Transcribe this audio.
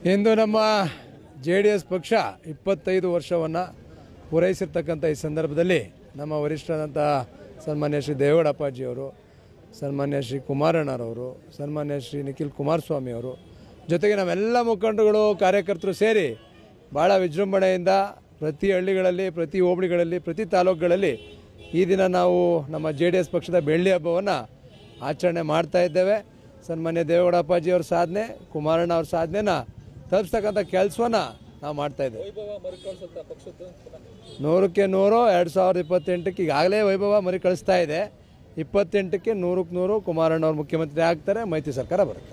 ಇಂದು ನಮ್ಮ JDS ಪಕ್ಷ 25 ವರ್ಷವನ್ನು ಪೂರೈಸಿರ್ತಕ್ಕಂಥ ಈ ಸಂದರ್ಭದಲ್ಲಿ ನಮ್ಮ ವರಿಷ್ಠರಾದಂಥ ಸನ್ಮಾನ್ಯ ಶ್ರೀ ದೇವೇಗೌಡಪ್ಪಾಜಿಯವರು, ಸನ್ಮಾನ್ಯ ಶ್ರೀ ಕುಮಾರಣ್ಣರವರು, ಸನ್ಮಾನ್ಯ ಶ್ರೀ ನಿಖಿಲ್ ಕುಮಾರಸ್ವಾಮಿ ಅವರು ಜೊತೆಗೆ ನಾವೆಲ್ಲ ಮುಖಂಡರುಗಳು ಕಾರ್ಯಕರ್ತರು ಸೇರಿ ಭಾಳ ವಿಜೃಂಭಣೆಯಿಂದ ಪ್ರತಿ ಹಳ್ಳಿಗಳಲ್ಲಿ, ಪ್ರತಿ ಹೋಬಳಿಗಳಲ್ಲಿ, ಪ್ರತಿ ತಾಲೂಕುಗಳಲ್ಲಿ ಈ ದಿನ ನಾವು ನಮ್ಮ JDS ಪಕ್ಷದ ಬೆಳ್ಳಿ ಹಬ್ಬವನ್ನು ಆಚರಣೆ ಮಾಡ್ತಾ ಇದ್ದೇವೆ. ಸನ್ಮಾನ್ಯ ದೇವೇಗೌಡಪ್ಪಾಜಿಯವ್ರ ಸಾಧನೆ, ಕುಮಾರಣ್ಣ ಅವ್ರ ಸಾಧನೆನ ತಲುಪಿಸ್ತಕ್ಕಂಥ ಕೆಲಸವನ್ನು ನಾವು ಮಾಡ್ತಾ ಇದ್ದೇವೆ. 100ಕ್ಕೆ 100 2028ಕ್ಕೆ ಈಗಾಗಲೇ ವೈಭವ ಮರುಕಳಿಸ್ತಾ ಇದೆ. 28ಕ್ಕೆ 100ಕ್ಕೆ 100 ಕುಮಾರಣ್ಣ ಅವರು ಮುಖ್ಯಮಂತ್ರಿ ಆಗ್ತಾರೆ, ಮೈತ್ರಿ ಸರ್ಕಾರ ಬರುತ್ತೆ.